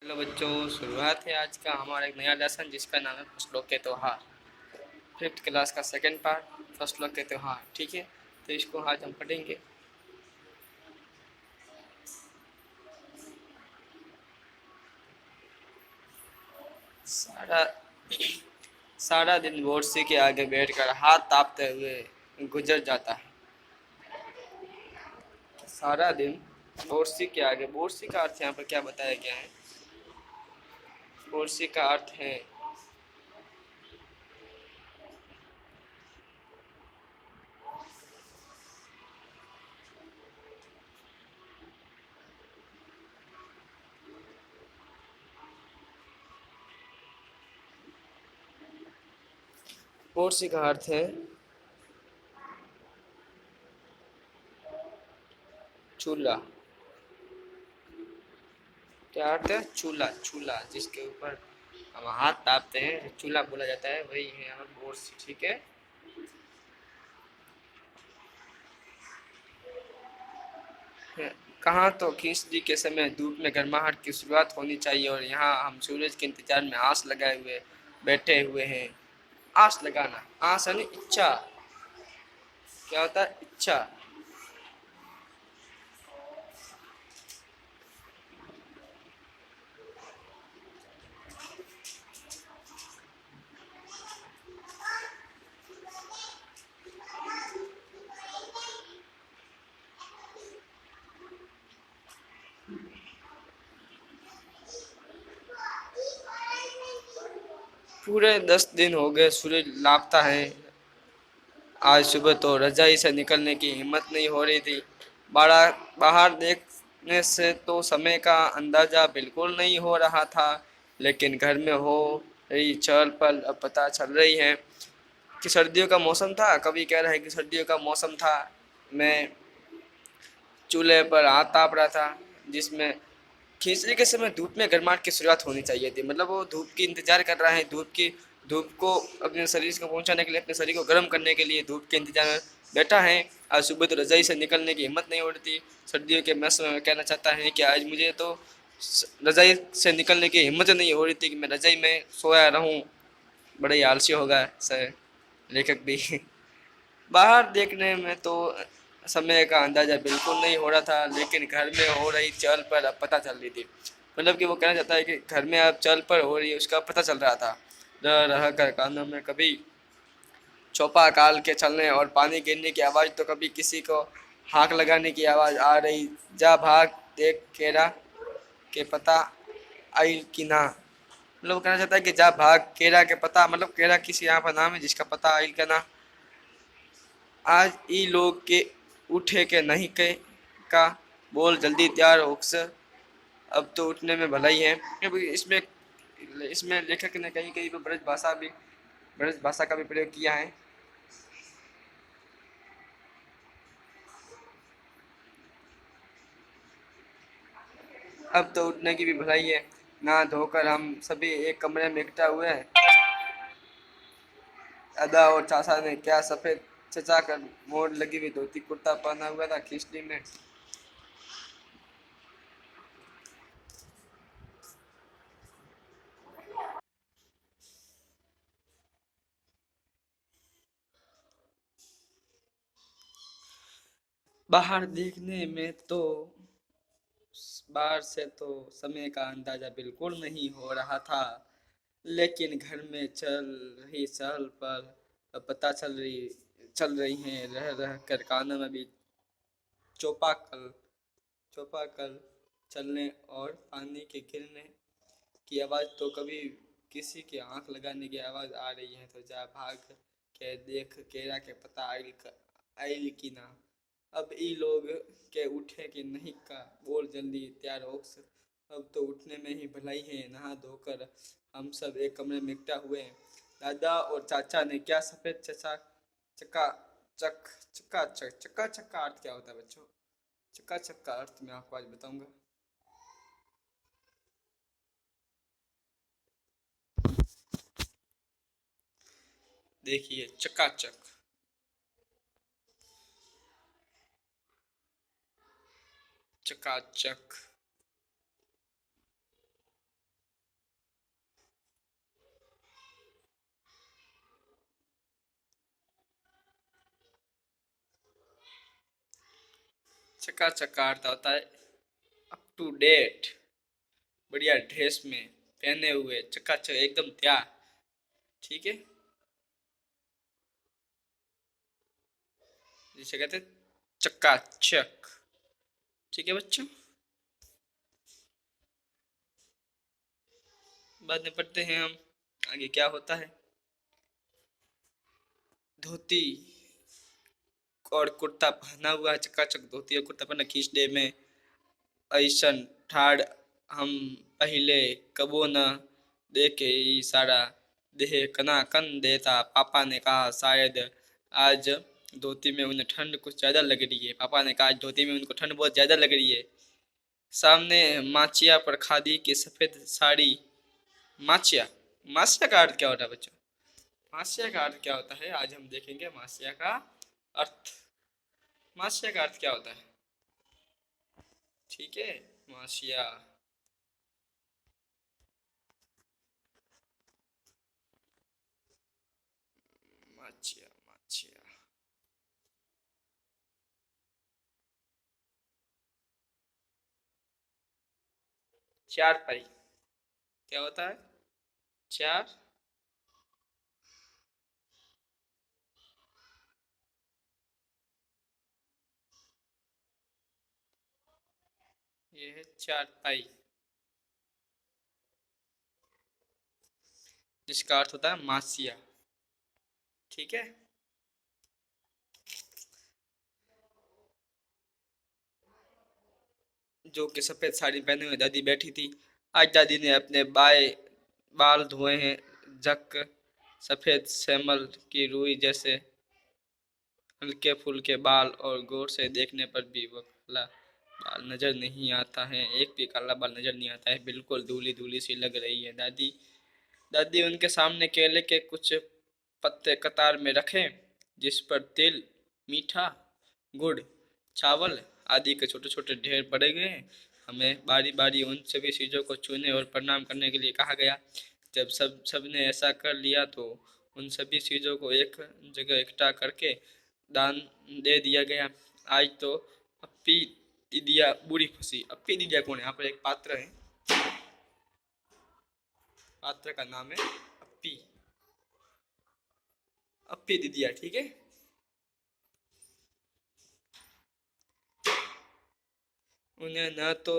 Hello बच्चों, शुरुआत है आज का हमारा एक नया लेसन जिसका नाम है फसलों के त्योहार। फिफ्थ क्लास का सेकंड पार्ट, फसलों के त्योहार। ठीक है, तो इसको आज हम पढ़ेंगे। सारा सारा दिन बोर्सी के आगे बैठकर हाथ तापते हुए गुजर जाता है। सारा दिन बोर्सी के आगे, बोर्सी का अर्थ यहाँ पर क्या बताया गया है? बोर्सी का अर्थ है बोर्सी का अर्थ है चूल्हा। क्या अर्थ है? चूल्हा। चूल्हा जिसके ऊपर हम हाथ तापते हैं, चूल्हा बोला जाता है, वही है यहाँ बोर्सी। ठीक है। कहाँ तो खींचड़ी के समय धूप में गर्माहट की शुरुआत होनी चाहिए, और यहाँ हम सूरज के इंतजार में आस लगाए हुए बैठे हुए हैं। आस लगाना, आस यानी इच्छा। क्या होता है? इच्छा। पूरे 10 दिन हो गए सूरज लापता है। आज सुबह तो रजाई से निकलने की हिम्मत नहीं हो रही थी। बाहर बाहर देखने से तो समय का अंदाजा बिल्कुल नहीं हो रहा था, लेकिन घर में हो रही चहल पहल अब पता चल रही है कि सर्दियों का मौसम था। कभी कह रहा है कि सर्दियों का मौसम था। मैं चूल्हे पर हाथ ताप रहा था, जिसमें खींचने के समय धूप में गर्माहट की शुरुआत होनी चाहिए थी। मतलब वो धूप की इंतजार कर रहा है, धूप को अपने शरीर को पहुंचाने के लिए, अपने शरीर को गर्म करने के लिए धूप के इंतजार में बैठा है। आज सुबह तो रजाई से निकलने की हिम्मत नहीं हो रही थी। सर्दियों के मौसम में कहना चाहता है कि आज मुझे तो रजाई से निकलने की हिम्मत नहीं हो रही थी कि मैं रजाई में सोया रहूं। बड़ा ही आलसी होगा सर लेखक भी। बाहर देखने में तो समय का अंदाजा बिल्कुल नहीं हो रहा था, लेकिन घर में हो रही चहल पहल अब पता चल रही थी। मतलब कि वो कहना चाहता है कि घर में अब चहल पहल हो रही है, उसका पता चल रहा था। रह रह कर कानों में कभी चौपा काल के चलने और पानी गिरने की आवाज़, तो कभी किसी को हाँक लगाने की आवाज़ आ रही। जा भाग देख केरा के पता आई कि ना। मतलब वो कहना चाहता है कि जा भाग केरा के पता, मतलब केरा किसी यहाँ पर नाम है जिसका पता आइल का ना। आज ई लोग के उठे के नहीं के का बोल जल्दी तैयार होक्स। अब तो उठने में भला ही है। क्योंकि इसमें इसमें लेखक ने कहीं कहीं पर ब्रज भाषा का भी प्रयोग किया है। अब तो उठने की भी भलाई है। नहा धोकर हम सभी एक कमरे में इकट्ठा हुए हैं। अदा और चाचा ने क्या सफेद चचा कर मोड़ लगी हुई धोती कुर्ता पहना हुआ था खिचड़ी में। बाहर देखने में तो बाहर से तो समय का अंदाजा बिल्कुल नहीं हो रहा था, लेकिन घर में चल रही चहल पहल पता चल रही है। रह रह कर कानों में भी चौपाकल चौपाकल चलने और पानी के गिरने की आवाज़, तो कभी किसी की आंख लगाने की आवाज़ आ रही है। तो जा भाग के देख केरा के पता आइल की ना। अब ई लोग के उठे कि नहीं का बोल जल्दी तैयार हो। अब तो उठने में ही भलाई है। नहा धोकर हम सब एक कमरे में इकट्ठा हुए हैं। दादा और चाचा ने क्या सफ़ेद चचा चक्का चक्का का अर्थ क्या होता है बच्चों? चक्का चक का अर्थ मैं आपको आज बताऊंगा। देखिए, चकाचक। चकाचक चकाचक का अर्थ होता है अप टू डेट, बढ़िया ड्रेस में पहने हुए, चकाचक एकदम तैयार। ठीक है, जिसे कहते हैं चकाचक। ठीक है बच्चों, बाद में पढ़ते हैं हम आगे क्या होता है। धोती और कुर्ता पहना हुआ है, चकाचक धोती और कुर्ता पहना, खींच दे में ऐसन ठाड़ हम पहले कबो न देखे इशारा, देह कना कन देता। पापा ने कहा शायद आज धोती में उन्हें ठंड कुछ ज़्यादा लग रही है। पापा ने कहा आज धोती में उनको ठंड बहुत ज़्यादा लग रही है। सामने माचिया पर खादी की सफ़ेद साड़ी। माचिया, माचिया का अर्थ क्या होता है बच्चों? मासिया का अर्थ क्या होता है आज हम देखेंगे। मासिया का अर्थ, मासिया का अर्थ क्या होता है? ठीक है, मासिया माचिया माचिया चार पाई क्या होता है? चार ये है चार पाई, जिसका अर्थ होता है मासिया। ठीक है, जो कि सफ़ेद साड़ी पहने हुए दादी बैठी थी। आज दादी ने अपने बाल धोए हैं, जक सफ़ेद सेमल की रुई जैसे हल्के फुल्के बाल, और गौर से देखने पर भी वो काला बाल नजर नहीं आता है। एक भी काला बाल नजर नहीं आता है, बिल्कुल धूली धूली सी लग रही है। दादी दादी उनके सामने केले के कुछ पत्ते कतार में रखे, जिस पर तिल, मीठा, गुड़, चावल आदि के छोटे छोटे ढेर पड़े गए हैं। हमें बारी बारी उन सभी चीज़ों को छूने और प्रणाम करने के लिए कहा गया। जब सबने ऐसा कर लिया तो उन सभी चीज़ों को एक जगह इकट्ठा करके दान दे दिया गया। आज तो अप्पी दीदिया बूढ़ी फंसी। अप्पी दीदिया कौन है? यहाँ पर एक पात्र है, पात्र का नाम है अप्पी, अप्पी दीदिया। ठीक है, उन्हें न तो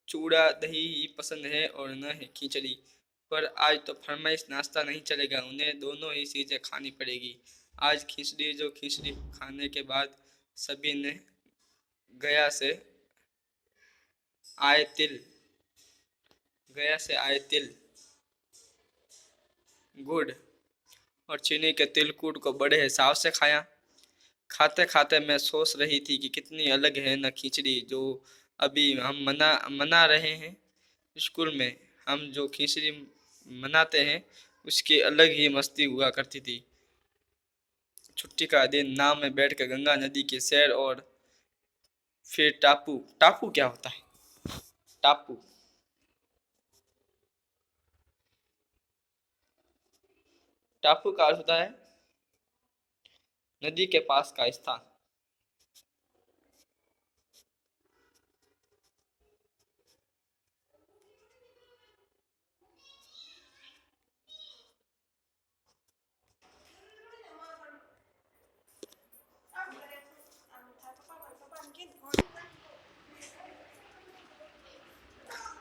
चूड़ा दही ही पसंद है और न है खिचड़ी, पर आज तो फरमाइश नाश्ता नहीं चलेगा, उन्हें दोनों ही चीज़ें खानी पड़ेगी। आज खिचड़ी, जो खिचड़ी खाने के बाद सभी ने गया से आए तिल, गया से आए तिल, गुड़ और चीनी के तिलकूट को बड़े हिसाब से खाया। खाते खाते मैं सोच रही थी कि कितनी अलग है न खिचड़ी जो अभी हम मना रहे हैं। स्कूल में हम जो खिचड़ी मनाते हैं उसकी अलग ही मस्ती हुआ करती थी। छुट्टी का दिन नाव में बैठकर गंगा नदी की सैर, और फिर टापू। टापू क्या होता है? टापू, टापू का अर्थ होता है नदी के पास का स्थान।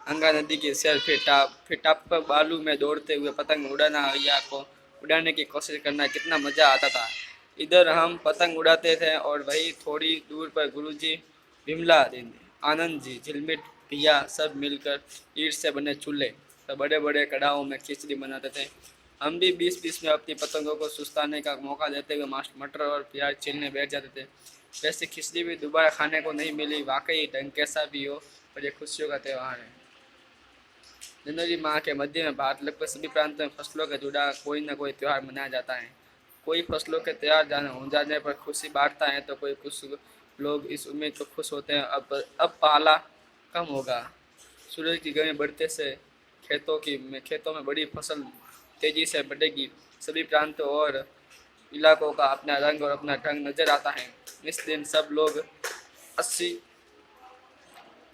गंगा नदी की सैर, फिर टाप पर बालू में दौड़ते हुए पतंग उड़ाना या को उड़ाने की कोशिश करना, कितना मज़ा आता था। इधर हम पतंग उड़ाते थे और वही थोड़ी दूर पर गुरुजी, विमला दीदी, आनंद जी, झिलमिट भैया सब मिलकर ईंट से बने चूल्हे, सब बड़े बड़े कड़ाहों में खिचड़ी बनाते थे। हम भी बीच बीच में अपनी पतंगों को सुस्ताने का मौका देते हुए मटर और प्याज छीलने बैठ जाते थे। वैसे खिचड़ी भी दोबारा खाने को नहीं मिली। वाकई ढंग कैसा भी हो, पर ये खुशियों का त्यौहार है। जनवरी माह के मध्य में भारत लगभग सभी प्रांतों में फसलों के जुड़ा कोई न कोई त्यौहार मनाया जाता है। कोई फसलों के तैयार हो जाने पर खुशी बांटता है, तो कोई कुछ लोग इस उम्मीद को खुश होते हैं अब पाला कम होगा, सूरज की गर्मी बढ़ते से खेतों में बड़ी फसल तेजी से बढ़ेगी। सभी प्रांतों और इलाकों का अपना रंग और अपना ढंग नजर आता है। इस दिन सब लोग अस्सी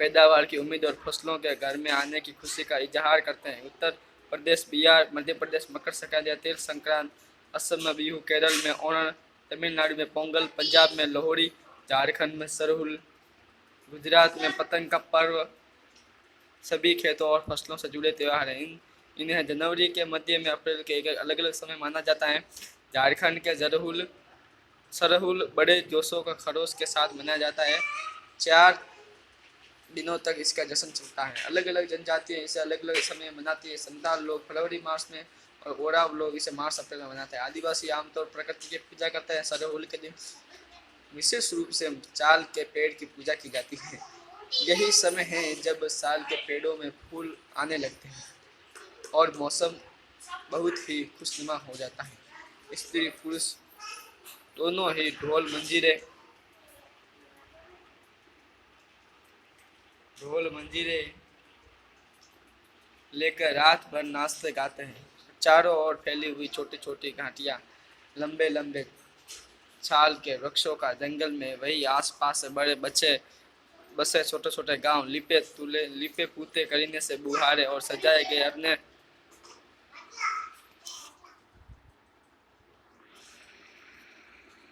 पैदावार की उम्मीद और फसलों के घर में आने की खुशी का इजहार करते हैं। उत्तर प्रदेश, बिहार, मध्य प्रदेश मकर संक्रांति या तिल संक्रांत, असम में बिहू, केरल में ओणम, तमिलनाडु में पोंगल, पंजाब में लोहड़ी, झारखंड में सरहुल, गुजरात में पतंग का पर्व सभी खेतों और फसलों से जुड़े त्यौहार हैं। इन्हें जनवरी के मध्य में अप्रैल के एक अलग अलग समय माना जाता है। झारखंड के सरहुल बड़े जोशों का खरोश के साथ मनाया जाता है। 4 दिनों तक इसका जश्न चलता है। अलग अलग जनजातियाँ इसे अलग अलग समय मनाती है। संताल लोग फरवरी मार्च में और ओराव लोग इसे मार्च अप्रैल में मनाते हैं। आदिवासी आमतौर प्रकृति की पूजा करते हैं। सरहुल के दिन विशेष रूप से चाल के पेड़ की पूजा की जाती है। यही समय है जब साल के पेड़ों में फूल आने लगते हैं और मौसम बहुत ही खुशनुमा हो जाता है। स्त्री पुरुष दोनों ही ढोल मंजीरे लेकर रात भर नाचते गाते हैं। चारों ओर फैली हुई छोटी छोटी घाटियाँ, लंबे लंबे छाल के वृक्षों का जंगल में वही आसपास से बड़े बसे छोटे छोटे गांव लिपे पूते करीने से बुहारे और सजाए गए अपने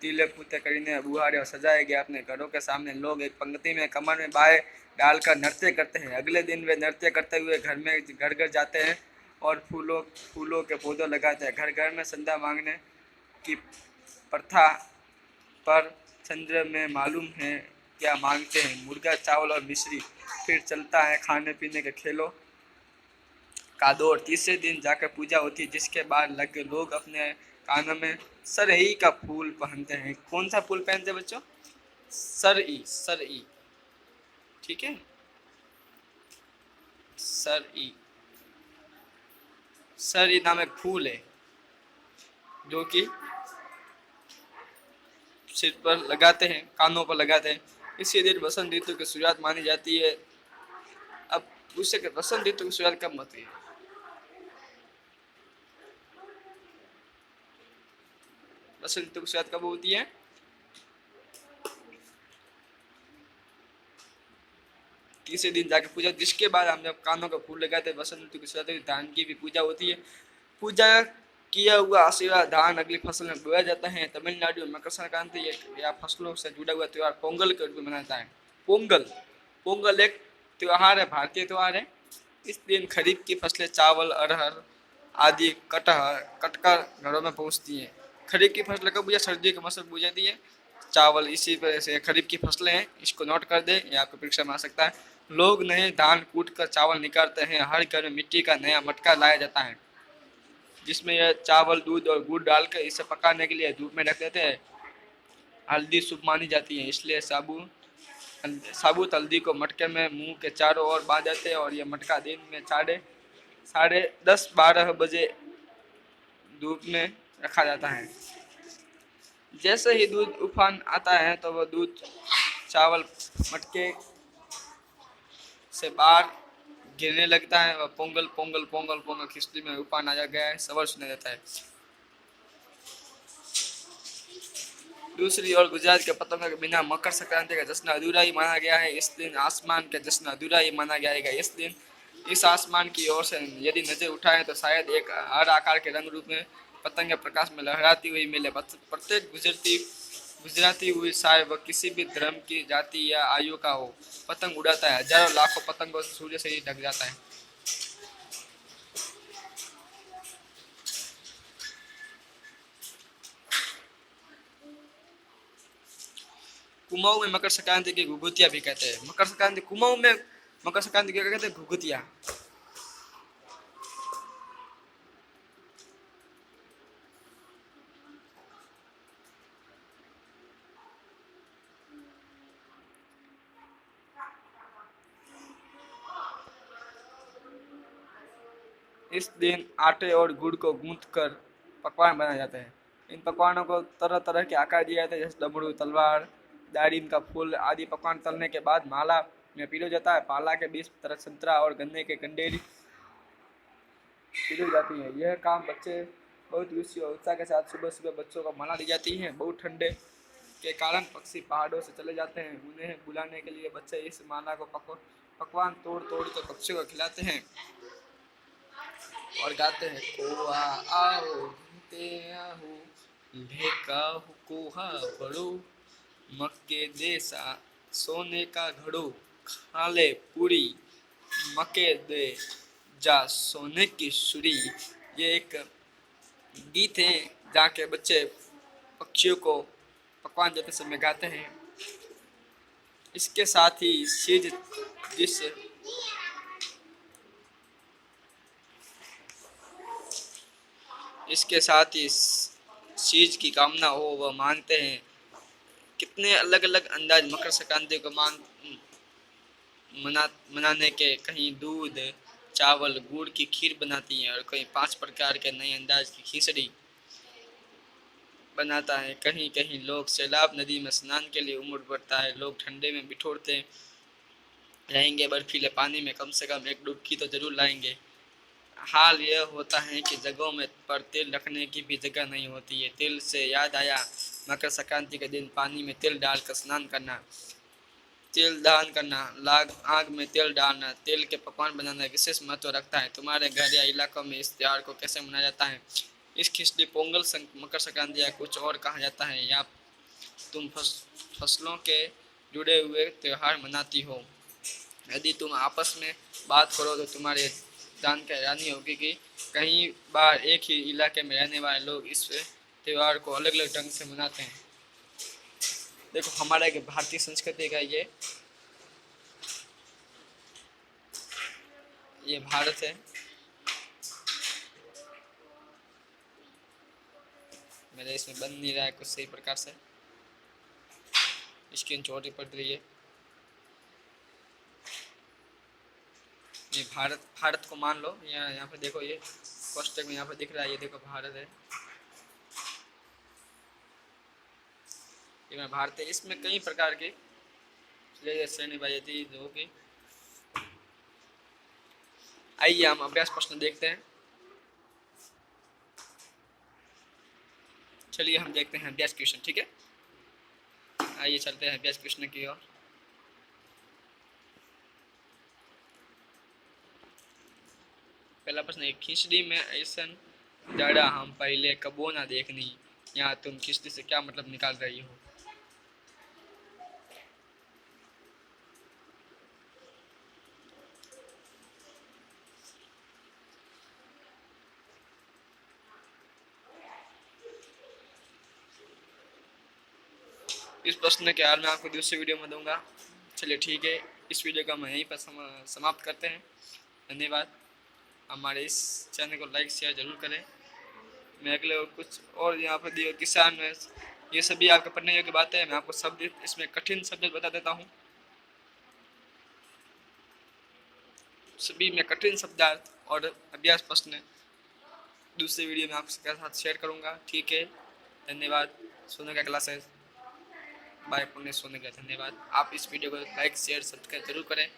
तीले पूते करीने बुहारे और सजाए गए अपने घरों के सामने लोग एक पंक्ति में कमर में बाहें डालकर नृत्य करते हैं। अगले दिन वे नृत्य करते हुए घर घर जाते हैं और फूलों के पौधे लगाते हैं। घर घर में संध्या मांगने की प्रथा पर चंद्र में मालूम है क्या मांगते हैं, मुर्गा, चावल और मिश्री। फिर चलता है खाने पीने के खेलों का दौर। तीसरे दिन जाकर पूजा होती है, जिसके बाद लोग अपने कानों में सरई का फूल पहनते हैं। कौन सा फूल पहनते हैं बच्चों? सरई। ठीक है, सरई नाम एक फूल है जो कि सिर पर लगाते हैं, कानों पर लगाते हैं। इसी दिन वसंत ऋतु की शुरुआत मानी जाती है। अब पूछे कि वसंत ऋतु की शुरुआत कब होती है? वसंत ऋतु की शुरुआत कब होती है? तीसरे दिन जाके पूजा, जिसके बाद हम जब कानों का फूल लगाते हैं वसंत ऋतु की शुरुआत होती है। धान की भी पूजा होती है। पूजा किया हुआ आशीर्वाद धान अगली फसल में बोया जाता है। तमिलनाडु में मकर संक्रांति या फसलों से जुड़ा हुआ त्यौहार पोंगल के रूप में मनाता है। पोंगल एक त्यौहार है, भारतीय त्यौहार है। इस दिन खरीफ की फसलें चावल, अरहर आदि कटकर घरों में पहुंचती हैं। खरीफ की फसलें कब बुझा? सर्दियों के मौसम में बुझ जाती है। चावल इसी तरह से खरीफ की फसलें हैं, इसको नोट कर दें, ये आपको परीक्षा में आ सकता है। लोग नए धान कूट कर चावल निकालते हैं। हर घर में मिट्टी का नया मटका लाया जाता है, जिसमें यह चावल, दूध और गुड़ डालकर इसे पकाने के लिए धूप में रख देते हैं। हल्दी शुभ मानी जाती है, इसलिए साबुत हल्दी को मटके में मुंह के चारों ओर बांध देते हैं और यह मटका दिन में साढ़े 10-12 बजे धूप में रखा जाता है। जैसे ही दूध उफान आता है तो वह दूध चावल मटके से बाहर गिरने लगता है। वह पोंगल पोंगल पोंगल पोंगल खिचड़ी में उफान आ गया है सवर सुना जाता है। दूसरी ओर गुजरात के पतंगों के बिना मकर संक्रांति का जश्न अधूरा ही माना गया है। इस दिन आसमान का जश्न अधूरा ही माना जाएगा। इस आसमान की ओर से यदि नजर उठाएं तो शायद एक हर आकार के रंग रूप में पतंग प्रकाश में लहराती हुई मिले। प्रत्येक गुजराती हुई चाहे वह किसी भी धर्म की, जाति या आयु का हो, पतंग उड़ाता है। हजारों लाखों पतंगों से सूर्य से ही ढक जाता है। कुमाऊं में मकर संक्रांति की घुघुतिया भी कहते हैं। कुमाऊं में मकर संक्रांति क्या कहते हैं? घुघुतिया। इस दिन आटे और गुड़ को गूंथकर पकवान बनाए जाते हैं। इन पकवानों को तरह तरह के आकार दिए जाते हैं, जैसे डमरू, तलवार, दारिम का फूल आदि। पकवान तलने के बाद माला में पिरो जाता है। पाला के बीच तरह संतरा और गन्ने के कंडेरी पिरो जाती है। यह काम बच्चे बहुत रुचि और उत्साह के साथ सुबह सुबह बच्चों को माला दी जाती है। बहुत ठंडे के कारण पक्षी पहाड़ों से चले जाते हैं। उन्हें बुलाने के लिए बच्चे इस माला को पकवान तोड़ तोड़ कर पक्षियों को खिलाते हैं और गाते हैं, कोआ आओ घूमते आओ, लेका कोहा बड़ो, मक्के देसा सोने का घड़ो, खा ले पूरी, मक्के दे जा सोने की सुरी। ये एक गीत है जहाँ के बच्चे पक्षियों को पकवान देते समय गाते हैं। इसके साथ ही सिज जिस इसके साथ ही चीज की कामना हो वह मांगते हैं। कितने अलग अलग अंदाज मकर संक्रांति को मनाने के, कहीं दूध चावल गुड़ की खीर बनाती हैं और कहीं 5 प्रकार के नए अंदाज की खिचड़ी बनाता है। कहीं कहीं लोग सैलाब नदी में स्नान के लिए उमड़ पड़ता है। लोग ठंडे में बिठोरते रहेंगे, बर्फीले पानी में कम से कम एक डुबकी तो जरूर लाएंगे। हाल यह होता है कि जगहों में पर तिल रखने की भी जगह नहीं होती है। तिल से याद आया, मकर संक्रांति के दिन पानी में तिल डालकर स्नान करना, तिल दान करना, आग में तिल डालना, तिल के पकवान बनाना विशेष महत्व रखता है। तुम्हारे घर या इलाकों में इस त्योहार को कैसे मनाया जाता है? इस खिचड़ी पोंगल मकर संक्रांति या कुछ और कहा जाता है, या तुम फसलों के जुड़े हुए त्यौहार मनाती हो? यदि तुम आपस में बात करो तो तुम्हारे जान के हैरानी होगी कि कई बार एक ही इलाके में रहने वाले लोग इस त्यौहार को अलग अलग ढंग से मनाते हैं। देखो हमारा एक भारतीय संस्कृति का ये भारत है। मेरे इसमें बन नहीं रहा है कुछ सही प्रकार से, स्क्रीन छोटी पड़ रही है। ये भारत को मान लो, यहाँ पे देखो, ये कोष्टक में यहाँ पे दिख रहा है, ये देखो भारत है, ये भारत है। इसमें कई प्रकार की श्रेणी बाई थी जो कि, आइए हम अभ्यास प्रश्न देखते हैं। चलिए हम देखते हैं अभ्यास क्वेश्चन, ठीक है। आइए चलते हैं अभ्यास क्वेश्चन की ओर। पहला प्रश्न है, खिचड़ी में ऐसन जड़ा हम पहले कबो ना देखनी, यहाँ तुम खिचड़ी से क्या मतलब निकाल रही हो? इस प्रश्न के हल मैं आपको दूसरी वीडियो में दूंगा। चलिए ठीक है, इस वीडियो को हम यहीं पर समाप्त करते हैं। धन्यवाद। हमारे इस चैनल को लाइक शेयर जरूर करें। मैं अगले और कुछ और यहाँ पर दिए किसान में, ये सभी आपके पढ़ने योग्य बातें हैं। मैं आपको शब्द इसमें कठिन शब्द बता देता हूँ, सभी में कठिन शब्दार्थ और अभ्यास प्रश्न दूसरी वीडियो में आपके साथ शेयर करूँगा, ठीक है। धन्यवाद। सोने का क्लास है, बाय पुण्य सोने का। धन्यवाद। आप इस वीडियो को लाइक शेयर सब्सक्राइब जरूर करें।